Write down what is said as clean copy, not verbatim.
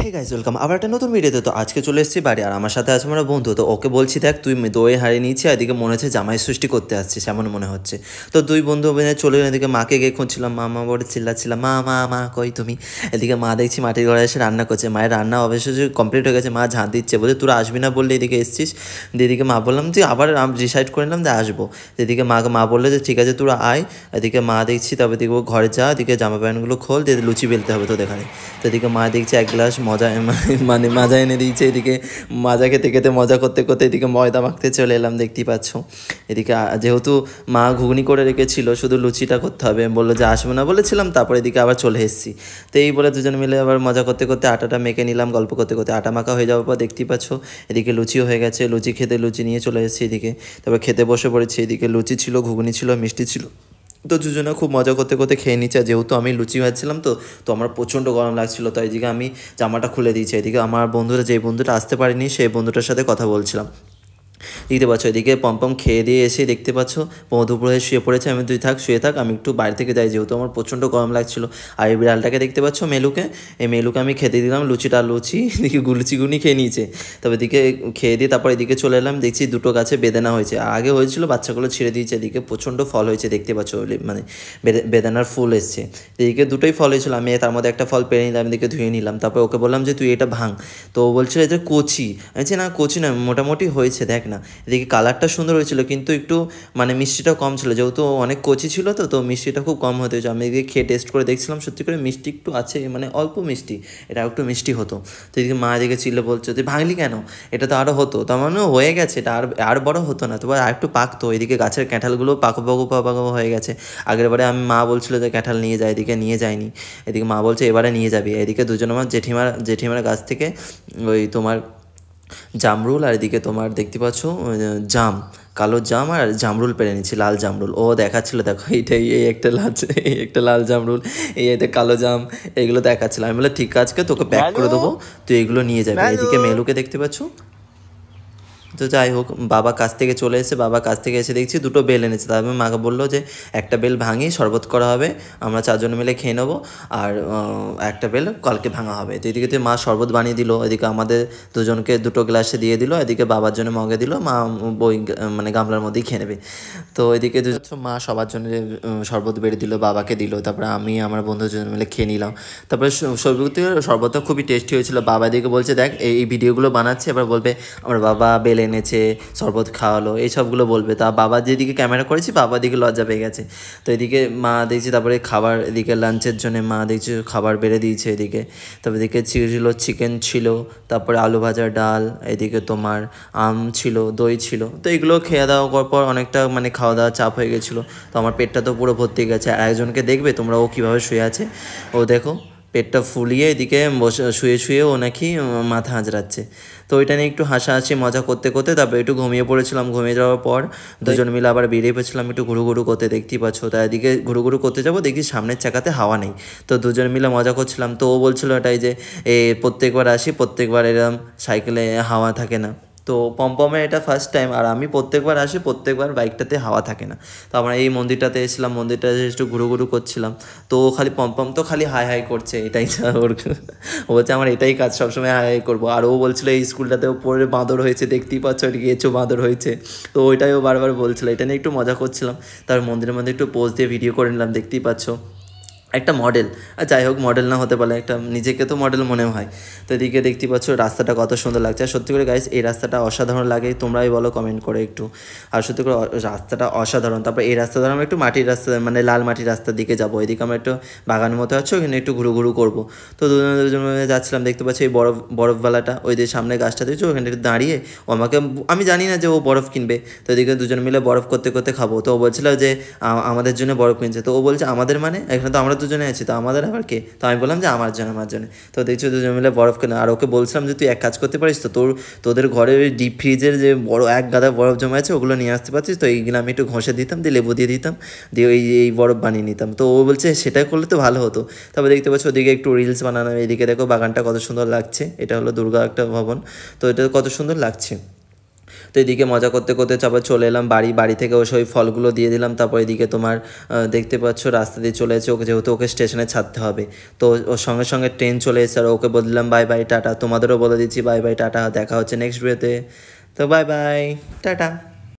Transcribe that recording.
Hey guys welcome আবার একটা নতুন ভিডিওতে। তো আজকে চলে এসেছি বাড়ি, আর আমার সাথে আছে আমার বন্ধু। তো ওকে বলছি দেখ তুই দই হারিয়ে নিয়েছি, এদিকে মনে হচ্ছে জামাই সৃষ্টি করতে আসছিস এমন মনে হচ্ছে। তো দুই বন্ধু মিলে চলে গেলাম, এদিকে মাকে গিয়ে খুঁজছিলাম, মা মা বলে চিল্লাচ্ছিলাম, মা মা মা কই তুমি। এদিকে মা দেখছি মাটির ঘরে এসে রান্না করছে, মায়ের রান্না অবশ্যই কমপ্লিট হয়ে গেছে, মা ঝাঁট দিচ্ছে, বলে তোরা আসবি না বললে এদিকে এসছিস। দিদিকে মা বললাম তুই আবার ডিসাইড করে নিলাম যে আসবো। এদিকে মা বললো যে ঠিক আছে তোরা আয়। এদিকে মা দেখছি, তারপর দেখবো ঘরে যা, এদিকে জামা প্যান্টগুলো খোল, দিয়ে লুচি বেলতে হবে তো দেখানে। তো এদিকে মা দেখছি এক গ্লাস মজা মানে মাজা এনে দিয়েছে, এদিকে মাজা খেতে খেতে মজা করতে করতে এদিকে ময়দা মাখতে চলে এলাম, দেখতেই পাচ্ছ। এদিকে যেহেতু মা ঘুগনি করে রেখেছিল, শুধু লুচিটা করতে হবে, বললো যে আসবো না বলেছিলাম, তারপর এদিকে আবার চলে এসেছি। তো এই বলে দুজন মিলে আবার মজা করতে করতে আটাটা মেখে নিলাম, গল্প করতে করতে আটা মাখা হয়ে যাওয়ার পর দেখতেই পাচ্ছ এদিকে লুচিও হয়ে গেছে। লুচি খেতে লুচি নিয়ে চলে এসেছি এদিকে, তারপর খেতে বসে পড়েছি। এদিকে লুচি ছিল, ঘুগনি ছিল, মিষ্টি ছিল। তো দুজনে খুব মজা করতে করতে খেয়ে নিচ্ছে। যেহেতু আমি লুচি ভাজছিলাম তো আমার প্রচণ্ড গরম লাগছিলো, তো এইদিকে আমি জামাটা খুলে দিয়েছি। এদিকে আমার বন্ধুরা, যে বন্ধুটা আসতে পারেনি সেই বন্ধুটার সাথে কথা বলছিলাম। দেখতে পাচ্ছ এদিকে পম্পম খেয়ে দিয়ে এসে দেখতে পাচ্ছ মধুপুর হয়ে শুয়ে পড়েছে। আমি তুই থাক শুয়ে থাক, আমি একটু বাইরে থেকে যাই, যেহেতু আমার প্রচণ্ড গরম লাগছিল। আর এই বিড়ালটাকে দেখতে পাচ্ছ মেলুকে, এই মেলুকে আমি খেতে দিলাম লুচি, এদিকে গুনি খেয়ে নিয়েছে। তবে এদিকে খেয়ে দিয়ে তারপর এদিকে চলে এলাম, দেখছি দুটো গাছে বেদানা হয়েছে, আগে হয়েছিল বাচ্চাগুলো ছিঁড়ে দিয়েছে। এদিকে প্রচণ্ড ফল হয়েছে দেখতে পাচ্ছ, মানে বেদানার ফুল এসছে। এদিকে দুটোই ফল হয়েছিল, আমি তার মধ্যে একটা ফল পেরে নিলাম, এদিকে ধুয়ে নিলাম। তারপর ওকে বললাম যে তুই এটা ভাঙ, তো ও বলছিল এটা কচি। আমি না কচি না, মোটামুটি হয়েছে দেখ না। এদিকে কালারটা সুন্দর হয়েছিল, কিন্তু একটু মানে মিষ্টিটা কম ছিল, যেহেতু অনেক কচি ছিল তো মিষ্টিটা খুব কম হতে হয়েছে। আমি এদিকে খেয়ে টেস্ট করে দেখছিলাম, সত্যি করে মিষ্টি একটু আছে, মানে অল্প মিষ্টি, এটা একটু মিষ্টি হতো। তো এদিকে মা এদিকে চিল্লে বলছে তুই ভাঙলি কেন, এটা তো আরও হতো। তার মানে হয়ে গেছে, এটা আর বড় হতো না, তবে আর একটু পাকতো। এদিকে গাছের ক্যাঁঠালগুলো পাকো হয়ে গেছে। আগের বারে মা বলছিল যে ক্যাঁঠাল নিয়ে যায়, এদিকে নিয়ে যায়নি। এদিকে মা বলছে এবারে নিয়ে যাবি। এদিকে দুজন আমার জেঠিমার গাছ থেকে ওই তোমার জামরুল, আর এদিকে তোমার দেখতে পাচ্ছ জাম, কালো জাম আর জামরুল পেরে নিচ্ছি, লাল জামরুল। ও দেখাচ্ছিল দেখো এইটাই, এই একটা লাল জামরুল, এই একটা কালো জাম, এইগুলো দেখাচ্ছিল। আমি বলে ঠিক আছে তোকে প্যাক করে দেবো, তুই এগুলো নিয়ে যাবি। এদিকে মেলুকে দেখতে পাচ্ছ। তো যাই হোক, বাবা কাছ থেকে চলে এসে, বাবা কাছ থেকে এসে দেখছি দুটো বেল এনেছে। তারপর মাকে বললো যে একটা বেল ভাঙি শরবত করা হবে, আমরা চারজনে মিলে খেয়ে নেবো, আর একটা বেল কালকে ভাঙা হবে। তো এদিকে মা শরবত বানিয়ে দিল, এদিকে আমাদের দুজনকে দুটো গ্লাসে দিয়ে দিল, এদিকে বাবার জন্য মগে দিল, মা বই মানে গামলার মধ্যেই খেয়ে নেবে। তো এদিকে মা সবার জন্য শরবত বেড়ে দিল, বাবাকে দিল, তারপরে আমি আমার বন্ধু দুজন মিলে খেয়ে নিলাম। তারপরে শরবতটা খুবই টেস্টি হয়েছিল। বাবা এদিকে বলছে দেখ এই ভিডিওগুলো বানাচ্ছে, এবার বলবে আমার বাবা বেল এনেছে, শরবত খাওয়ালো, এইসবগুলো বলবে। তা বাবা যেদিকে ক্যামেরা করেছি, বাবা দিকে লজ্জা পেয়ে গেছে। তো এদিকে মা দেখছি, তারপরে খাবার এদিকে লাঞ্চের জন্য মা দেখছি খাবার বেড়ে দিয়েছে এদিকে। তারপর এদিকে ছিল চিকেন ছিল, তারপরে আলু ভাজা, ডাল, এদিকে তোমার আম ছিল, দই ছিল। তো এগুলো খেয়ে দাওয়া করার পর অনেকটা মানে খাওয়া দাওয়া চাপ হয়ে গেছিলো। তো আমার পেটটা তো পুরো ভর্তি গেছে। আর একজনকে দেখবে তোমরা, ও কীভাবে শুয়ে আছে, ও দেখো পেটটা ফুলিয়ে এদিকে বসে শুয়ে ও নাকি মাথা হাজরাচ্ছে। তো ওইটা নিয়ে একটু হাসাহাসি মজা করতে করতে তারপর একটু ঘুমিয়ে পড়েছিলাম। ঘুমিয়ে যাওয়ার পর দুজন মিলে আবার বেরিয়ে পড়েছিলাম একটু ঘুরু করতে, দেখতেই পাচ্ছ। তাই এদিকে ঘুরু করতে যাবো, দেখি সামনের চাকাতে হাওয়া নেই। তো দুজন মিলে মজা করছিলাম। তো ও বলছিল এটাই যে প্রত্যেকবার আসি, প্রত্যেকবার এরকম সাইকেলে হাওয়া থাকে না। তো পমপমে এটা ফার্স্ট টাইম, আর আমি প্রত্যেকবার আসি, প্রত্যেকবার বাইকটাতে হাওয়া থাকে না। তো আমরা এই মন্দিরটাতে এসেছিলাম, মন্দিরটাতে একটু ঘুরু করছিলাম। তো খালি পমপম তো খালি হাই হাই করছে, এটাই ওর, ও বলছে আমার এটাই কাজ, সবসময় হাই হাই করবো। আর ও বলছিল এই স্কুলটাতেও পড়ে বাঁদর হয়েছে, দেখতেই পাচ্ছ এদিকে এঁচো বাঁদর হয়েছে। তো ওইটাই ও বারবার বলছিল, এটা নিয়ে একটু মজা করছিলাম। তারপর মন্দিরের মধ্যে একটু পোজ দিয়ে ভিডিও করে নিলাম, দেখতেই পাচ্ছ একটা মডেল। আর যাই হোক, মডেল না হতে পারে, একটা নিজেকে তো মডেল মনে হয়। তো এদিকে দেখতে পাচ্ছ রাস্তাটা কত সুন্দর লাগছে। আর সত্যি করে গাইস এই রাস্তাটা অসাধারণ লাগে, তোমরাই বলো কমেন্ট করে একটু। আর সত্যি করে রাস্তাটা অসাধারণ। তারপর এই রাস্তা ধরে আমরা একটু মাটির রাস্তা, মানে লাল মাটির রাস্তার দিকে যাবো। এদিকে আমরা একটু বাগানের মতো আছে, ওখানে একটু ঘুরু করবো। তো দুজন যাচ্ছিলাম, দেখতে পাচ্ছি এই বরফওয়ালাটা, ওই যে সামনে গাছটা দেখছো, ওখানে একটু দাঁড়িয়ে ও আমাকে, আমি জানি না যে ও বরফ কিনবে। তো এদিকে দুজন মিলে বরফ করতে করতে খাবো। তো ও বলছিল যে আমাদের জন্য বরফ কিনছে। তো ও বলছে আমাদের মানে, এখানে তো আমরা দুজনে আছি, তো আমাদের আবার কে। তো আমি বললাম যে আমার জন্য। তো দেখছি দুজন মিলে বরফ কেনা। আর ওকে বলছিলাম যে তুই এক কাজ করতে পারিস, তো তোদের ঘরে ওই ডিপ ফ্রিজের যে বড় এক গাদা বরফ জমা আছে, ওগুলো নিয়ে আসতে পারছিস তো, এইগুলো আমি একটু ঘষে দিতাম, দিয়ে লেবু দিয়ে দিতাম, দিয়ে এই বরফ বানিয়ে নিতাম। তো ও বলছে সেটা করলে তো ভালো হতো। তারপর দেখতে পাচ্ছি ওদিকে একটু রিলস বানানো। এদিকে দেখো বাগানটা কত সুন্দর লাগছে, এটা হলো দুর্গা একটা ভবন। তো এটা কত সুন্দর লাগছে। তো এদিকে মজা করতে করতে তারপর চলে এলাম বাড়ি থেকে ওসে ওই ফলগুলো দিয়ে দিলাম। তারপর এদিকে তোমার দেখতে পাচ্ছ রাস্তা দিয়ে চলে এসেছে, ওকে যেহেতু ওকে স্টেশনে ছাড়তে হবে, তো ওর সঙ্গে সঙ্গে ট্রেন চলে এসেছে। আর ওকে বললাম বাই বাই টাটা, তোমাদেরও বলে দিচ্ছি বাই বাই টাটা, দেখা হচ্ছে নেক্সট ভিডিওতে। তো বাই বাই টাটা।